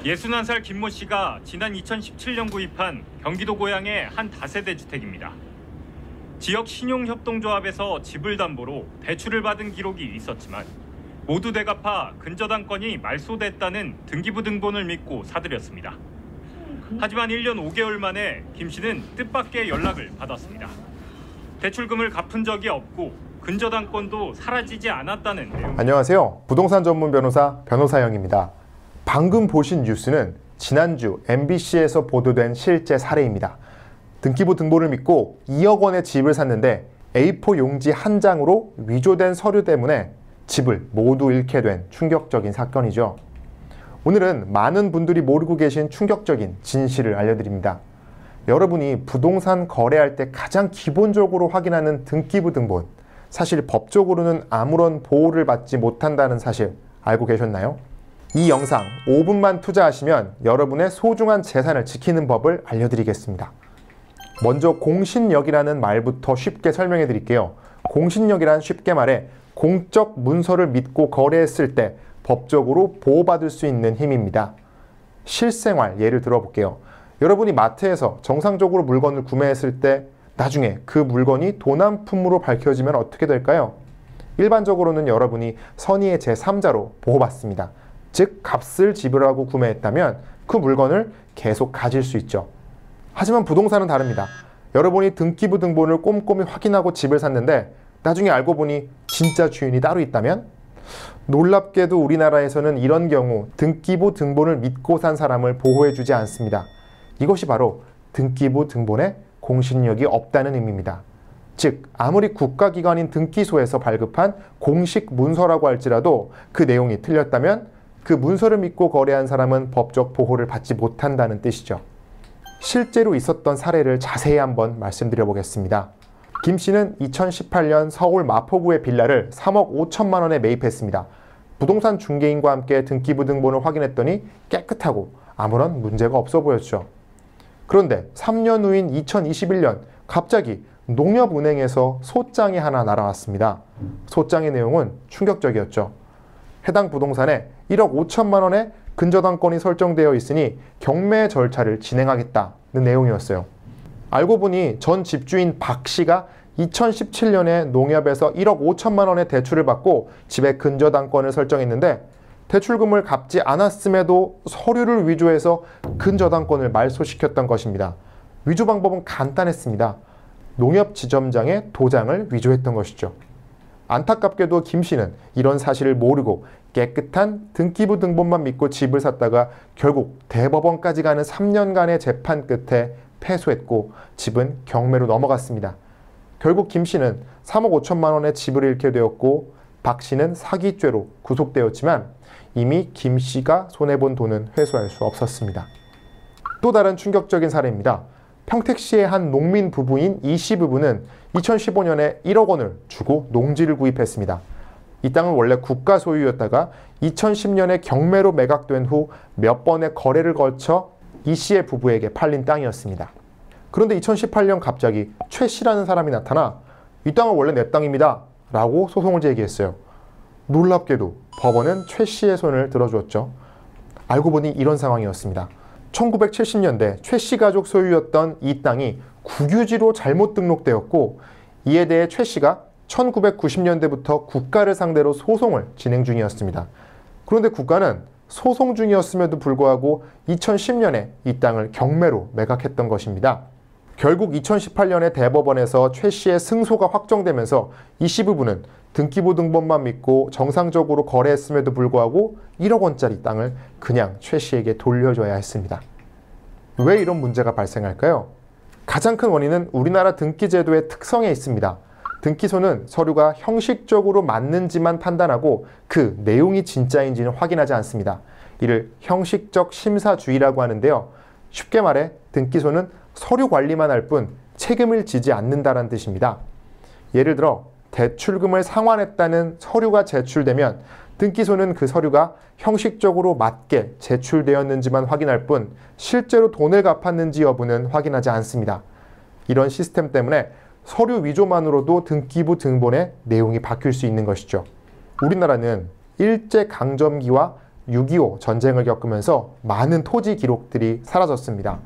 61살 김모 씨가 지난 2017년 구입한 경기도 고양의 한 다세대 주택입니다. 지역 신용협동조합에서 집을 담보로 대출을 받은 기록이 있었지만 모두 되갚아 근저당권이 말소됐다는 등기부등본을 믿고 사들였습니다. 하지만 1년 5개월 만에 김 씨는 뜻밖의 연락을 받았습니다. 대출금을 갚은 적이 없고 근저당권도 사라지지 않았다는 내용. 안녕하세요. 부동산 전문 변호사 변호사영입니다. 방금 보신 뉴스는 지난주 MBC에서 보도된 실제 사례입니다. 등기부 등본을 믿고 2억 원의 집을 샀는데 A4 용지 한 장으로 위조된 서류 때문에 집을 모두 잃게 된 충격적인 사건이죠. 오늘은 많은 분들이 모르고 계신 충격적인 진실을 알려드립니다. 여러분이 부동산 거래할 때 가장 기본적으로 확인하는 등기부 등본, 사실 법적으로는 아무런 보호를 받지 못한다는 사실 알고 계셨나요? 이 영상 5분만 투자하시면 여러분의 소중한 재산을 지키는 법을 알려드리겠습니다. 먼저 공신력이라는 말부터 쉽게 설명해 드릴게요. 공신력이란 쉽게 말해 공적 문서를 믿고 거래했을 때 법적으로 보호받을 수 있는 힘입니다. 실생활 예를 들어볼게요. 여러분이 마트에서 정상적으로 물건을 구매했을 때 나중에 그 물건이 도난품으로 밝혀지면 어떻게 될까요? 일반적으로는 여러분이 선의의 제3자로 보호받습니다. 즉 값을 지불하고 구매했다면 그 물건을 계속 가질 수 있죠. 하지만 부동산은 다릅니다. 여러분이 등기부 등본을 꼼꼼히 확인하고 집을 샀는데 나중에 알고 보니 진짜 주인이 따로 있다면? 놀랍게도 우리나라에서는 이런 경우 등기부 등본을 믿고 산 사람을 보호해주지 않습니다. 이것이 바로 등기부 등본에 공신력이 없다는 의미입니다. 즉 아무리 국가기관인 등기소에서 발급한 공식 문서라고 할지라도 그 내용이 틀렸다면 그 문서를 믿고 거래한 사람은 법적 보호를 받지 못한다는 뜻이죠. 실제로 있었던 사례를 자세히 한번 말씀드려 보겠습니다. 김 씨는 2018년 서울 마포구의 빌라를 3억 5천만 원에 매입했습니다. 부동산 중개인과 함께 등기부 등본을 확인했더니 깨끗하고 아무런 문제가 없어 보였죠. 그런데 3년 후인 2021년 갑자기 농협은행에서 소장이 하나 날아왔습니다. 소장의 내용은 충격적이었죠. 해당 부동산에 1억 5천만 원의 근저당권이 설정되어 있으니 경매 절차를 진행하겠다는 내용이었어요. 알고 보니 전 집주인 박 씨가 2017년에 농협에서 1억 5천만 원의 대출을 받고 집에 근저당권을 설정했는데 대출금을 갚지 않았음에도 서류를 위조해서 근저당권을 말소시켰던 것입니다. 위조 방법은 간단했습니다. 농협 지점장의 도장을 위조했던 것이죠. 안타깝게도 김 씨는 이런 사실을 모르고 깨끗한 등기부 등본만 믿고 집을 샀다가 결국 대법원까지 가는 3년간의 재판 끝에 패소했고 집은 경매로 넘어갔습니다. 결국 김 씨는 3억 5천만 원의 집을 잃게 되었고 박 씨는 사기죄로 구속되었지만 이미 김 씨가 손해본 돈은 회수할 수 없었습니다. 또 다른 충격적인 사례입니다. 평택시의 한 농민 부부인 이 씨 부부는 2015년에 1억 원을 주고 농지를 구입했습니다. 이 땅은 원래 국가 소유였다가 2010년에 경매로 매각된 후 몇 번의 거래를 거쳐 이 씨의 부부에게 팔린 땅이었습니다. 그런데 2018년 갑자기 최 씨라는 사람이 나타나 이 땅은 원래 내 땅입니다 라고 소송을 제기했어요. 놀랍게도 법원은 최 씨의 손을 들어주었죠. 알고 보니 이런 상황이었습니다. 1970년대 최 씨 가족 소유였던 이 땅이 국유지로 잘못 등록되었고 이에 대해 최 씨가 1990년대부터 국가를 상대로 소송을 진행 중이었습니다. 그런데 국가는 소송 중이었음에도 불구하고 2010년에 이 땅을 경매로 매각했던 것입니다. 결국 2018년에 대법원에서 최 씨의 승소가 확정되면서 이 씨 부부는 등기부 등본만 믿고 정상적으로 거래했음에도 불구하고 1억 원짜리 땅을 그냥 최 씨에게 돌려줘야 했습니다. 왜 이런 문제가 발생할까요? 가장 큰 원인은 우리나라 등기제도의 특성에 있습니다. 등기소는 서류가 형식적으로 맞는지만 판단하고 그 내용이 진짜인지는 확인하지 않습니다. 이를 형식적 심사주의라고 하는데요. 쉽게 말해 등기소는 서류 관리만 할 뿐 책임을 지지 않는다는 뜻입니다. 예를 들어 대출금을 상환했다는 서류가 제출되면 등기소는 그 서류가 형식적으로 맞게 제출되었는지만 확인할 뿐 실제로 돈을 갚았는지 여부는 확인하지 않습니다. 이런 시스템 때문에 서류 위조만으로도 등기부 등본의 내용이 바뀔 수 있는 것이죠. 우리나라는 일제강점기와 6.25 전쟁을 겪으면서 많은 토지 기록들이 사라졌습니다.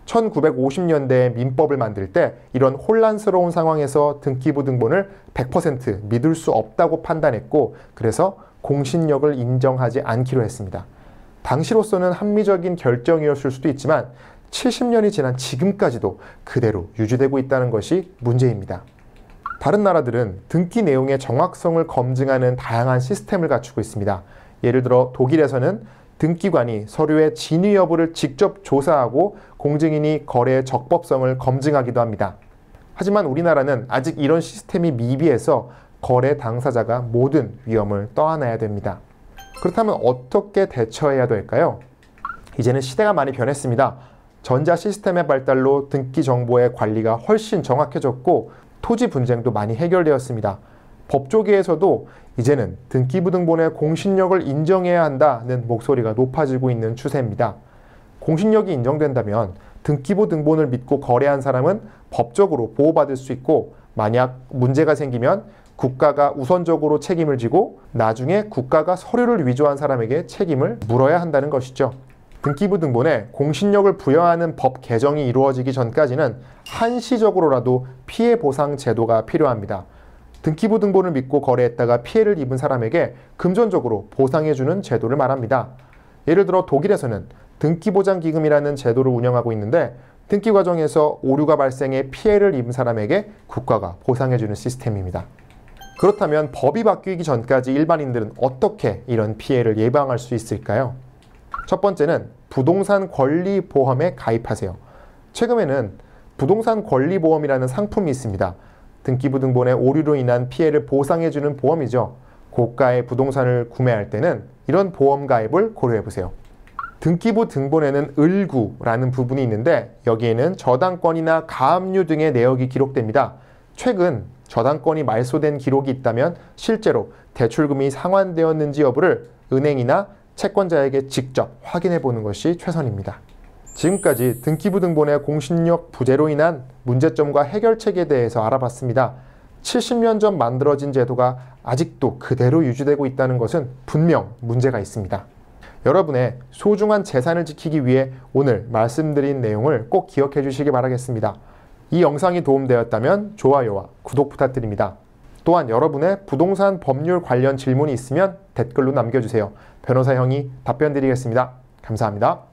1950년대에 민법을 만들 때 이런 혼란스러운 상황에서 등기부 등본을 100% 믿을 수 없다고 판단했고, 그래서 공신력을 인정하지 않기로 했습니다. 당시로서는 합리적인 결정이었을 수도 있지만 70년이 지난 지금까지도 그대로 유지되고 있다는 것이 문제입니다. 다른 나라들은 등기 내용의 정확성을 검증하는 다양한 시스템을 갖추고 있습니다. 예를 들어 독일에서는 등기관이 서류의 진위 여부를 직접 조사하고 공증인이 거래의 적법성을 검증하기도 합니다. 하지만 우리나라는 아직 이런 시스템이 미비해서 거래 당사자가 모든 위험을 떠안아야 됩니다. 그렇다면 어떻게 대처해야 될까요? 이제는 시대가 많이 변했습니다. 전자 시스템의 발달로 등기 정보의 관리가 훨씬 정확해졌고 토지 분쟁도 많이 해결되었습니다. 법조계에서도 이제는 등기부 등본의 공신력을 인정해야 한다는 목소리가 높아지고 있는 추세입니다. 공신력이 인정된다면 등기부 등본을 믿고 거래한 사람은 법적으로 보호받을 수 있고, 만약 문제가 생기면 국가가 우선적으로 책임을 지고 나중에 국가가 서류를 위조한 사람에게 책임을 물어야 한다는 것이죠. 등기부 등본에 공신력을 부여하는 법 개정이 이루어지기 전까지는 한시적으로라도 피해 보상 제도가 필요합니다. 등기부 등본을 믿고 거래했다가 피해를 입은 사람에게 금전적으로 보상해주는 제도를 말합니다. 예를 들어 독일에서는 등기보장기금이라는 제도를 운영하고 있는데, 등기 과정에서 오류가 발생해 피해를 입은 사람에게 국가가 보상해주는 시스템입니다. 그렇다면 법이 바뀌기 전까지 일반인들은 어떻게 이런 피해를 예방할 수 있을까요? 첫 번째는 부동산 권리보험에 가입하세요. 최근에는 부동산 권리보험이라는 상품이 있습니다. 등기부 등본의 오류로 인한 피해를 보상해주는 보험이죠. 고가의 부동산을 구매할 때는 이런 보험 가입을 고려해보세요. 등기부 등본에는 을구라는 부분이 있는데, 여기에는 저당권이나 가압류 등의 내역이 기록됩니다. 최근 저당권이 말소된 기록이 있다면 실제로 대출금이 상환되었는지 여부를 은행이나 채권자에게 직접 확인해 보는 것이 최선입니다. 지금까지 등기부 등본의 공신력 부재로 인한 문제점과 해결책에 대해서 알아봤습니다. 70년 전 만들어진 제도가 아직도 그대로 유지되고 있다는 것은 분명 문제가 있습니다. 여러분의 소중한 재산을 지키기 위해 오늘 말씀드린 내용을 꼭 기억해 주시기 바라겠습니다. 이 영상이 도움되었다면 좋아요와 구독 부탁드립니다. 또한 여러분의 부동산 법률 관련 질문이 있으면 댓글로 남겨주세요. 변호사 형이 답변 드리겠습니다. 감사합니다.